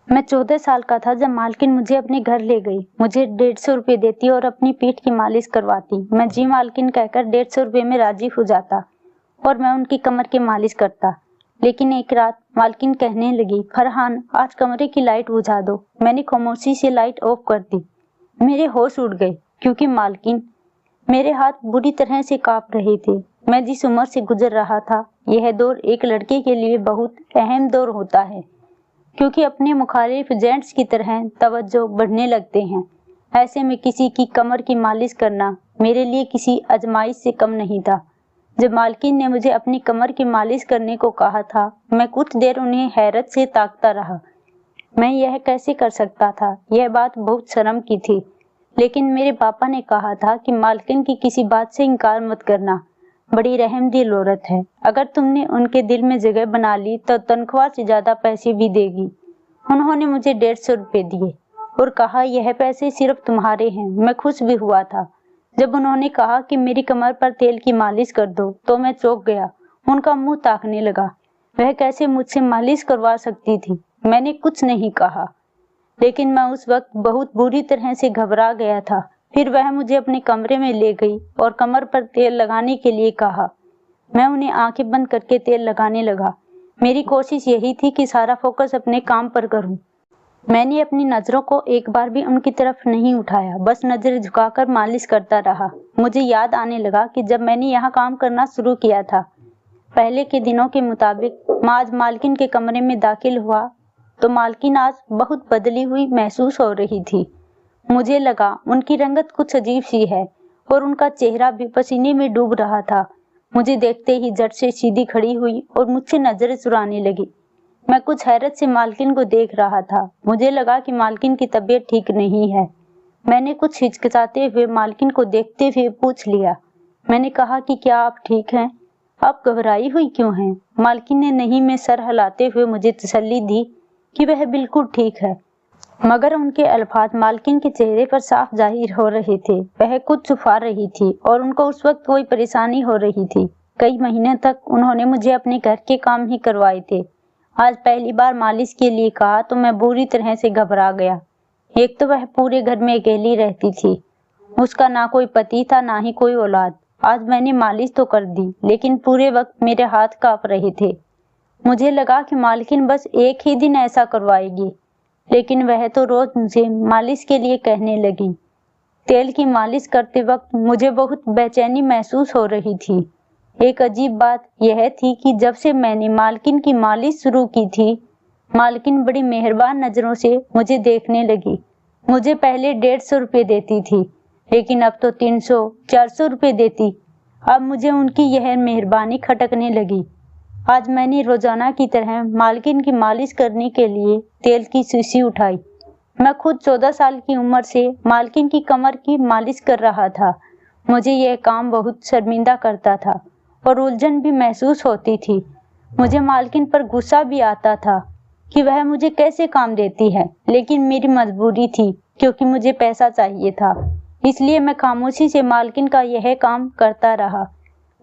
मैं 14 साल का था जब मालकिन मुझे अपने घर ले गई। मुझे 150 रुपये देती और अपनी पीठ की मालिश करवाती। मैं जी मालकिन कहकर 150 रुपये में राजी हो जाता और मैं उनकी कमर की मालिश करता। लेकिन एक रात मालकिन कहने लगी, फरहान आज कमरे की लाइट बुझा दो। मैंने खामोशी से लाइट ऑफ कर दी। मेरे होश उड़ गए क्योंकि मालकिन मेरे हाथ बुरी तरह से कांप रहे थे। मैं जिस उम्र से गुजर रहा था, यह दौर एक लड़के के लिए बहुत अहम दौर होता है क्योंकि अपने मुखालिफ जेंट्स की तरह तवज्जो बढ़ने लगते हैं। ऐसे में किसी की कमर की मालिश करना मेरे लिए किसी आजमाइश से कम नहीं था। जब मालकिन ने मुझे अपनी कमर की मालिश करने को कहा था, मैं कुछ देर उन्हें हैरत से ताकता रहा। मैं यह कैसे कर सकता था? यह बात बहुत शर्म की थी। लेकिन मेरे पापा ने कहा था कि मालकिन की किसी बात से इनकार मत करना, बड़ी रहमदिल औरत है। अगर तुमने उनके दिल में जगह बना ली तो तनख्वाह से ज्यादा पैसे भी देगी। उन्होंने मुझे 150 रुपये दिए और कहा, यह पैसे सिर्फ तुम्हारे हैं। मैं खुश भी हुआ था। जब उन्होंने कहा कि मेरी कमर पर तेल की मालिश कर दो तो मैं चौंक गया। उनका मुंह ताकने लगा। वह कैसे मुझसे मालिश करवा सकती थी? मैंने कुछ नहीं कहा, लेकिन मैं उस वक्त बहुत बुरी तरह से घबरा गया था। फिर वह मुझे अपने कमरे में ले गई और कमर पर तेल लगाने के लिए कहा। मैं उन्हें आंखें बंद करके तेल लगाने लगा। मेरी कोशिश यही थी कि सारा फोकस अपने काम पर करूं। मैंने अपनी नजरों को एक बार भी उनकी तरफ नहीं उठाया, बस नजर झुकाकर मालिश करता रहा। मुझे याद आने लगा कि जब मैंने यहाँ काम करना शुरू किया था, पहले के दिनों के मुताबिक मैं आज मालकिन के कमरे में दाखिल हुआ तो मालकिन आज बहुत बदली हुई महसूस हो रही थी। मुझे लगा उनकी रंगत कुछ अजीब सी है और उनका चेहरा भी पसीने में डूब रहा था। मुझे देखते ही झट से सीधी खड़ी हुई और मुझसे नजरें चुराने लगी। मैं कुछ हैरत से मालकिन को देख रहा था। मुझे लगा कि मालकिन की तबीयत ठीक नहीं है। मैंने कुछ हिचकिचाते हुए मालकिन को देखते हुए पूछ लिया। मैंने कहा कि क्या आप ठीक हैं? आप घबराई हुई क्यों हैं? मालकिन ने नहीं में सर हिलाते हुए मुझे तसल्ली दी कि वह बिल्कुल ठीक है, मगर उनके अल्फाज मालकिन के चेहरे पर साफ जाहिर हो रहे थे। वह कुछ छुपा रही थी और उनको उस वक्त कोई परेशानी हो रही थी। कई महीने तक उन्होंने मुझे अपने घर के काम ही करवाए थे। आज पहली बार मालिश के लिए कहा तो मैं बुरी तरह से घबरा गया। एक तो वह पूरे घर में अकेली रहती थी। उसका ना कोई पति था ना ही कोई औलाद। आज मैंने मालिश तो कर दी, लेकिन पूरे वक्त मेरे हाथ कांप रहे थे। मुझे लगा कि मालकिन बस एक ही दिन ऐसा करवाएगी, लेकिन वह तो रोज मुझे मालिश के लिए कहने लगी। तेल की मालिश करते वक्त मुझे बहुत बेचैनी महसूस हो रही थी। एक अजीब बात यह थी कि जब से मैंने मालकिन की मालिश शुरू की थी, मालकिन बड़ी मेहरबान नजरों से मुझे देखने लगी। मुझे पहले 150 रुपये देती थी, लेकिन अब तो 300-400 रुपये देती। अब मुझे उनकी यह मेहरबानी खटकने लगी। आज मैंने रोजाना की तरह मालकिन की मालिश करने के लिए तेल की शीशी उठाई। मैं खुद 14 साल की उम्र से मालकिन की कमर की मालिश कर रहा था। मुझे यह काम बहुत शर्मिंदा करता था और उलझन भी महसूस होती थी। मुझे मालकिन पर गुस्सा भी आता था कि वह मुझे कैसे काम देती है, लेकिन मेरी मजबूरी थी क्योंकि मुझे पैसा चाहिए था। इसलिए मैं खामोशी से मालकिन का यह काम करता रहा।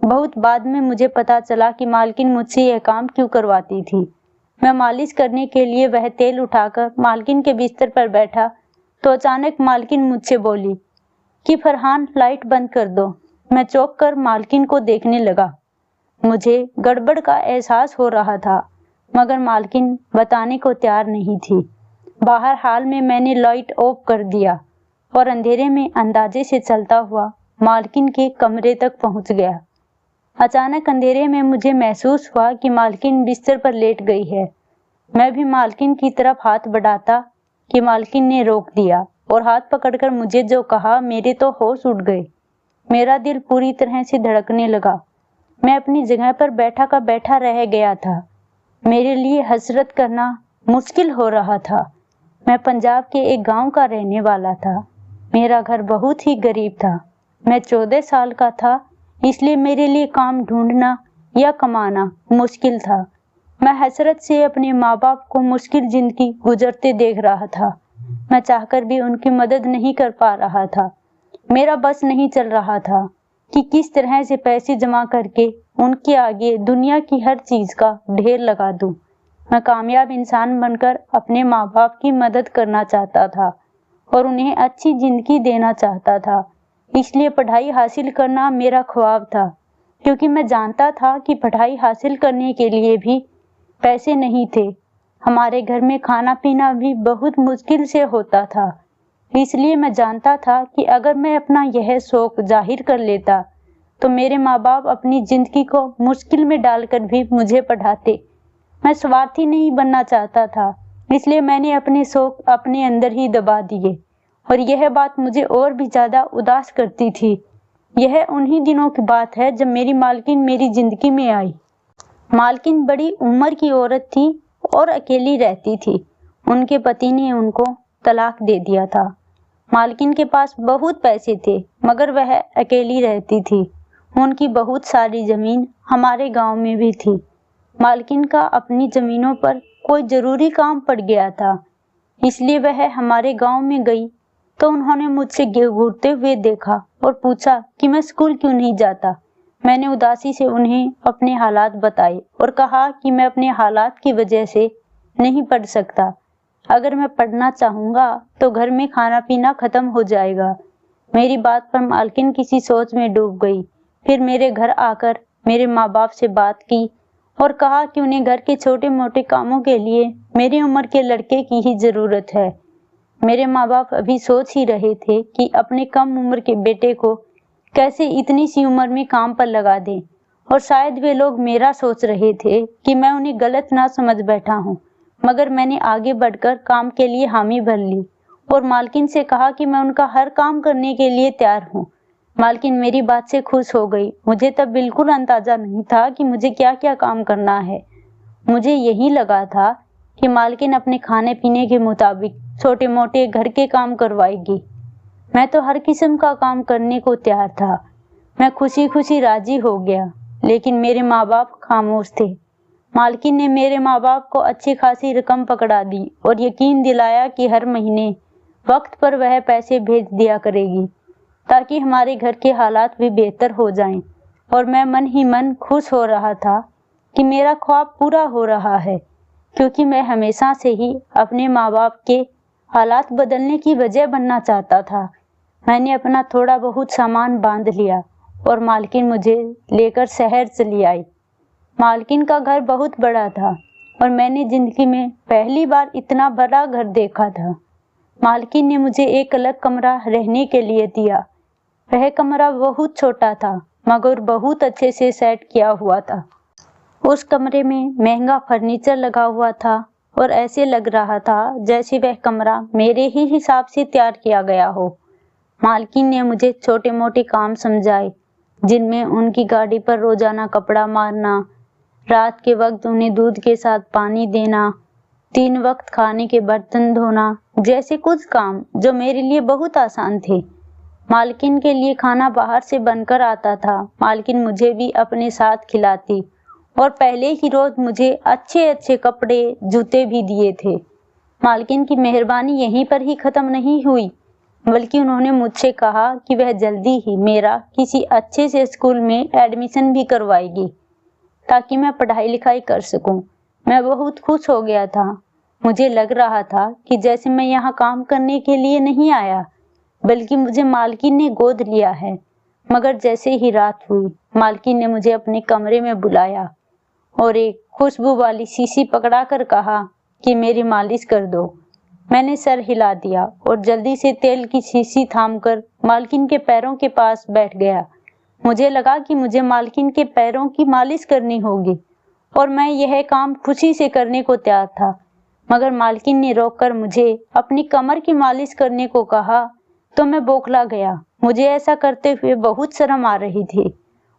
बहुत बाद में मुझे पता चला कि मालकिन मुझसे यह काम क्यों करवाती थी। मैं मालिश करने के लिए वह तेल उठाकर मालकिन के बिस्तर पर बैठा तो अचानक मालकिन मुझसे बोली कि फरहान लाइट बंद कर दो। मैं चौंक कर मालकिन को देखने लगा। मुझे गड़बड़ का एहसास हो रहा था, मगर मालकिन बताने को तैयार नहीं थी। बाहर हाल में मैंने लाइट ऑफ कर दिया और अंधेरे में अंदाजे से चलता हुआ मालकिन के कमरे तक पहुंच गया। अचानक अंधेरे में मुझे महसूस हुआ कि मालकिन बिस्तर पर लेट गई है। मैं भी मालकिन की तरफ हाथ बढ़ाता कि मालकिन ने रोक दिया और हाथ पकड़कर मुझे जो कहा, मेरे तो होश उड़ गए। मेरा दिल पूरी तरह से धड़कने लगा। मैं अपनी जगह पर बैठा का बैठा रह गया था। मेरे लिए हसरत करना मुश्किल हो रहा था। मैं पंजाब के एक गांव का रहने वाला था। मेरा घर बहुत ही गरीब था। मैं 14 साल का था, इसलिए मेरे लिए काम ढूंढना या कमाना मुश्किल था। मैं हसरत से अपने माँ बाप को मुश्किल जिंदगी गुजरते देख रहा था। मैं चाहकर भी उनकी मदद नहीं कर पा रहा था। मेरा बस नहीं चल रहा था कि किस तरह से पैसे जमा करके उनके आगे दुनिया की हर चीज का ढेर लगा दूं। میں کامیاب انسان بن کر اپنے ماں باپ کی مدد کرنا چاہتا تھا اور انہیں اچھی زندگی دینا چاہتا تھا۔ اس لیے پڑھائی حاصل کرنا میرا خواب تھا، کیونکہ میں جانتا تھا کہ پڑھائی حاصل کرنے کے لیے بھی پیسے نہیں تھے۔ ہمارے گھر میں کھانا پینا بھی بہت مشکل سے ہوتا تھا۔ اس لیے میں جانتا تھا کہ اگر میں اپنا یہ شوق ظاہر کر لیتا تو میرے ماں باپ اپنی زندگی کو مشکل میں ڈال کر بھی مجھے پڑھاتے۔ میں سوارتھی نہیں بننا چاہتا تھا، اس لیے میں نے اپنے شوق اپنے اندر ہی دبا دیے، اور یہ بات مجھے اور بھی زیادہ اداس کرتی تھی۔ یہ انہی دنوں کی بات ہے جب میری مالکن میری زندگی میں آئی۔ مالکن بڑی عمر کی عورت تھی اور اکیلی رہتی تھی۔ ان کے پتی نے ان کو طلاق دے دیا تھا۔ مالکن کے پاس بہت پیسے تھے، مگر وہ اکیلی رہتی تھی۔ ان کی بہت ساری زمین ہمارے گاؤں میں بھی تھی۔ مالکن کا اپنی زمینوں پر کوئی ضروری کام پڑ گیا تھا، اس لیے وہ ہمارے گاؤں میں گئی تو انہوں نے مجھ سے گھورتے ہوئے دیکھا اور پوچھا کہ میں اسکول کیوں نہیں جاتا۔ میں نے اداسی سے انہیں اپنے حالات بتائے اور کہا کہ میں اپنے حالات کی وجہ سے نہیں پڑھ سکتا۔ اگر میں پڑھنا چاہوں گا تو گھر میں کھانا پینا ختم ہو جائے گا۔ میری بات پر مالکن کسی سوچ میں ڈوب گئی۔ پھر میرے گھر آ کر میرے ماں باپ سے بات کی اور کہا کہ انہیں گھر کے چھوٹے موٹے کاموں کے لیے میری عمر کے لڑکے کی ہی ضرورت ہے۔ میرے ماں باپ ابھی سوچ ہی رہے تھے کہ اپنے کم عمر کے بیٹے کو کیسے اتنی سی عمر میں کام پر لگا دیں، اور شاید وہ لوگ میرا سوچ رہے تھے کہ میں انہیں غلط نہ سمجھ بیٹھا ہوں، مگر میں نے آگے بڑھ کر کام کے لیے حامی بھر لی اور مالکن سے کہا کہ میں ان کا ہر کام کرنے کے لیے تیار ہوں۔ مالکن میری بات سے خوش ہو گئی۔ مجھے تب بالکل اندازہ نہیں تھا کہ مجھے کیا کیا کام کرنا ہے۔ مجھے یہی لگا تھا کہ مالکن اپنے کھانے پینے کے مطابق چھوٹے موٹے گھر کے کام کروائے گی۔ میں تو ہر قسم کا کام کرنے کو تیار تھا۔ میں خوشی خوشی راضی ہو گیا، لیکن میرے ماں باپ خاموش تھے۔ مالکن نے میرے ماں باپ کو اچھی خاصی رقم پکڑا دی اور یقین دلایا کہ ہر مہینے وقت پر وہ پیسے بھیج دیا کرے گی تاکہ ہمارے گھر کے حالات بھی بہتر ہو جائیں، اور میں من ہی من خوش ہو رہا تھا کہ میرا خواب پورا ہو رہا ہے، کیونکہ میں ہمیشہ سے ہی اپنے ماں باپ کے حالات بدلنے کی وجہ بننا چاہتا تھا۔ میں نے اپنا تھوڑا بہت سامان باندھ لیا اور مالکن مجھے لے کر شہر چلی آئی۔ مالکن کا گھر بہت بڑا تھا اور میں نے زندگی میں پہلی بار اتنا بڑا گھر دیکھا تھا۔ مالکن نے مجھے ایک الگ کمرہ رہنے کے لیے دیا۔ وہ کمرہ بہت چھوٹا تھا مگر بہت اچھے سے سیٹ کیا ہوا تھا۔ اس کمرے میں مہنگا فرنیچر لگا ہوا تھا اور ایسے لگ رہا تھا جیسے وہ کمرہ میرے ہی حساب سے تیار کیا گیا ہو۔ مالکن نے مجھے چھوٹے موٹے کام سمجھائے، جن میں ان کی گاڑی پر روزانہ کپڑا مارنا، رات کے وقت انہیں دودھ کے ساتھ پانی دینا، 3 وقت کھانے کے برتن دھونا جیسے کچھ کام جو میرے لیے بہت آسان تھے۔ مالکن کے لیے کھانا باہر سے بن کر آتا تھا۔ مالکن مجھے بھی اپنے ساتھ کھلاتی اور پہلے ہی روز مجھے اچھے اچھے کپڑے جوتے بھی دیے تھے۔ مالکن کی مہربانی یہیں پر ہی ختم نہیں ہوئی، بلکہ انہوں نے مجھ سے کہا کہ وہ جلدی ہی میرا کسی اچھے سے اسکول میں ایڈمیشن بھی کروائے گی تاکہ میں پڑھائی لکھائی کر سکوں۔ میں بہت خوش ہو گیا تھا۔ مجھے لگ رہا تھا کہ جیسے میں یہاں کام کرنے کے لیے نہیں آیا، بلکہ مجھے مالکن نے گود لیا ہے۔ مگر جیسے ہی رات ہوئی، مالکن نے مجھے اپنے کمرے میں بلایا اور ایک خوشبو والی شیشی پکڑا کر کہا کہ میری مالش کر دو۔ میں نے سر ہلا دیا اور جلدی سے تیل کی شیشی تھام کر مالکن کے پیروں کے پاس بیٹھ گیا۔ مجھے لگا کہ مجھے مالکن کے پیروں کی مالش کرنی ہوگی اور میں یہ کام خوشی سے کرنے کو تیار تھا، مگر مالکن نے روک کر مجھے اپنی کمر کی مالش کرنے کو کہا تو میں بوکھلا گیا۔ مجھے ایسا کرتے ہوئے بہت شرم آ رہی تھی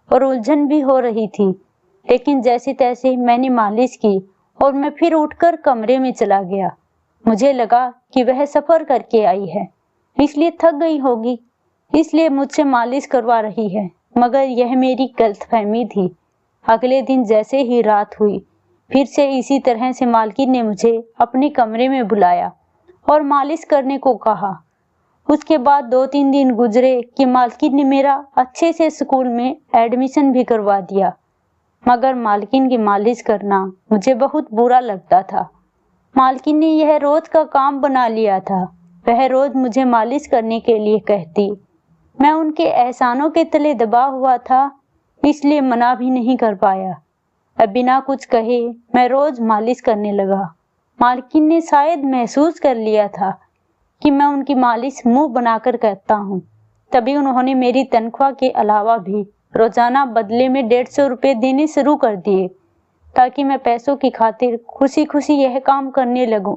اور الجھن بھی ہو رہی تھی، لیکن جیسے تیسے میں نے مالش کی اور میں پھر اٹھ کر کمرے میں چلا گیا۔ مجھے لگا کہ وہ سفر کر کے آئی ہے، اس لیے تھک گئی ہوگی، اس لیے مجھ سے مالش کروا رہی ہے، مگر یہ میری غلط فہمی تھی۔ اگلے دن جیسے ہی رات ہوئی، پھر سے اسی طرح سے مالکن نے مجھے اپنے کمرے میں بلایا اور مالش کرنے کو کہا۔ اس کے بعد 2-3 دن گزرے کہ مالکن نے میرا اچھے سے اسکول میں ایڈمیشن بھی کروا دیا۔ मगर मालकिन की मालिश करना मुझे बहुत बुरा लगता था। मालकिन ने यह रोज का काम बना लिया था। वह रोज मुझे मालिश करने के लिए कहती। मैं उनके एहसानों के तले दबा हुआ था, इसलिए मना भी नहीं कर पाया। अब बिना कुछ कहे मैं रोज मालिश करने लगा। मालकिन ने शायद महसूस कर लिया था कि मैं उनकी मालिश मुंह बनाकर करता हूँ। तभी उन्होंने मेरी तनख्वाह के अलावा भी रोजाना बदले में 150 रुपये देने शुरू कर दिए, ताकि मैं पैसों की खातिर खुशी खुशी यह काम करने लगूं।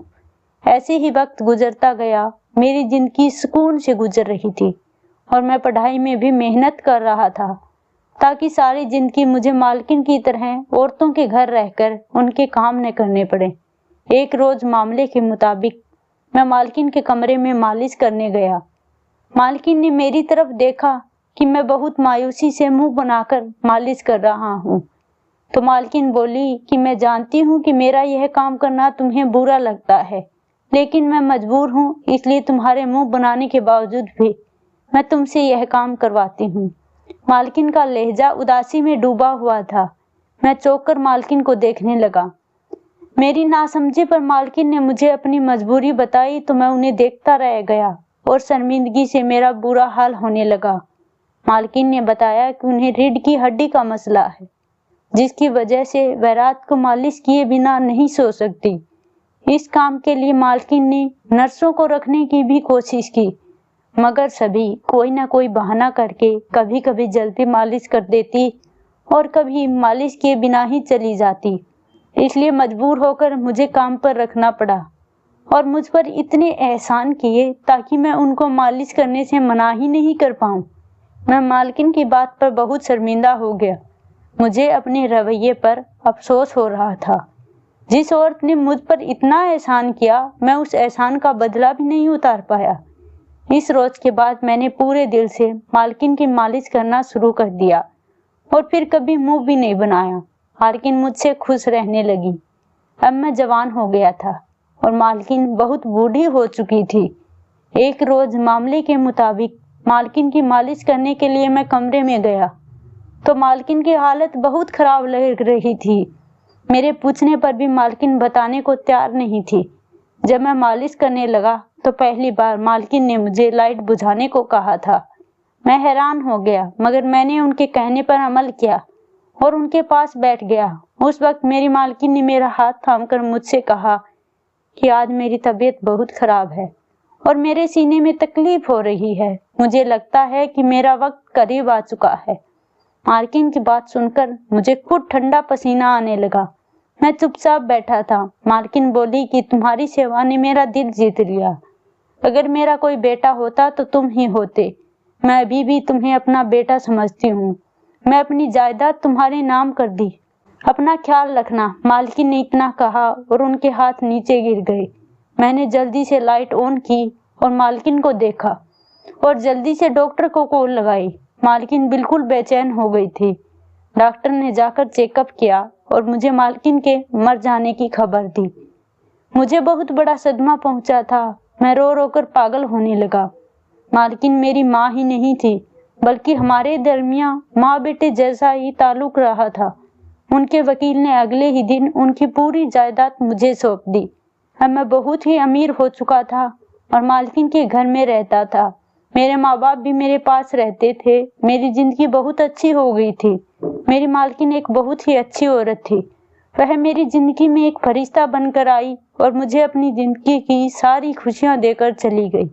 ऐसे ही वक्त गुजरता गया। मेरी जिंदगी सुकून से गुजर रही थी और मैं पढ़ाई में भी मेहनत कर रहा था, ताकि सारी जिंदगी मुझे मालकिन की तरह औरतों के घर रहकर उनके काम न करने पड़े। एक रोज मामले के मुताबिक मैं मालकिन के कमरे में मालिश करने गया। मालकिन ने मेरी तरफ देखा कि मैं बहुत मायूसी से मुंह बनाकर मालिश कर रहा हूँ, तो मालकिन बोली कि मैं जानती हूँ कि मेरा यह काम करना तुम्हें बुरा लगता है, लेकिन मैं मजबूर हूँ, इसलिए तुम्हारे मुंह बनाने के बावजूद भी मैं तुमसे यह काम करवाती हूँ। मालकिन का लहजा उदासी में डूबा हुआ था। मैं चौंक कर मालकिन को देखने लगा। मेरी नासमझी पर मालकिन ने मुझे अपनी मजबूरी बताई, तो मैं उन्हें देखता रह गया और शर्मिंदगी से मेरा बुरा हाल होने लगा। मालकिन ने बताया कि उन्हें रीढ़ की हड्डी का मसला है, जिसकी वजह से वह रात को मालिश किए बिना नहीं सो सकती। इस काम के लिए मालकिन ने नर्सों को रखने की भी कोशिश की, मगर सभी कोई ना कोई बहाना करके कभी कभी जल्दी मालिश कर देती और कभी मालिश किए बिना ही चली जाती। इसलिए मजबूर होकर मुझे काम पर रखना पड़ा और मुझ पर इतने एहसान किए ताकि मैं उनको मालिश करने से मना ही नहीं कर पाऊँ। मैं मालकिन की बात पर बहुत शर्मिंदा हो गया। मुझे अपने रवैये पर अफसोस हो रहा था। जिस औरत ने मुझ पर इतना एहसान किया, मैं उस एहसान का बदला भी नहीं उतार पाया। इस रोज के बाद मैंने पूरे दिल से मालकिन की मालिश करना शुरू कर दिया और फिर कभी मुंह भी नहीं बनाया। मालकिन मुझसे खुश रहने लगी। अब मैं जवान हो गया था और मालकिन बहुत बूढ़ी हो चुकी थी। एक रोज मामले के मुताबिक मालकिन की मालिश करने के लिए मैं कमरे में गया, तो मालकिन की हालत बहुत खराब लग रही थी। मेरे पूछने पर भी मालकिन बताने को तैयार नहीं थी। जब मैं मालिश करने लगा तो पहली बार मालकिन ने मुझे लाइट बुझाने को कहा था। मैं हैरान हो गया, मगर मैंने उनके कहने पर अमल किया और उनके पास बैठ गया। उस वक्त मेरी मालकिन ने मेरा हाथ थामकर मुझसे कहा कि आज मेरी तबीयत बहुत खराब है और मेरे सीने में तकलीफ हो रही है। मुझे लगता है कि मेरा वक्त करीब आ चुका है। मालकिन की बात सुनकर मुझे खुद ठंडा पसीना आने लगा। मैं चुपचाप बैठा था। मालकिन बोली कि तुम्हारी सेवा ने मेरा दिल जीत लिया। अगर मेरा कोई बेटा होता तो तुम ही होते। मैं अभी भी तुम्हें अपना बेटा समझती हूँ। मैं अपनी जायदाद तुम्हारे नाम कर दी। अपना ख्याल रखना। मालकिन ने इतना कहा और उनके हाथ नीचे गिर गए। मैंने जल्दी से लाइट ऑन की और मालकिन को देखा और जल्दी से डॉक्टर को कॉल लगाई। मालकिन बिल्कुल बेचैन हो गई थी। डॉक्टर ने जाकर चेकअप किया और मुझे मालकिन के मर जाने की खबर दी। मुझे बहुत बड़ा सदमा पहुंचा था। मैं रो रो कर पागल होने लगा। मालकिन मेरी माँ ही नहीं थी, बल्कि हमारे दरमियान माँ बेटे जैसा ही ताल्लुक रहा था। उनके वकील ने अगले ही दिन उनकी पूरी जायदाद मुझे सौंप दी। अब मैं बहुत ही अमीर हो चुका था और मालकिन के घर में रहता था। मेरे माँ बाप भी मेरे पास रहते थे। मेरी जिंदगी बहुत अच्छी हो गई थी। मेरी मालकिन एक बहुत ही अच्छी औरत थी। वह मेरी जिंदगी में एक फरिश्ता बनकर आई और मुझे अपनी जिंदगी की सारी खुशियां देकर चली गई।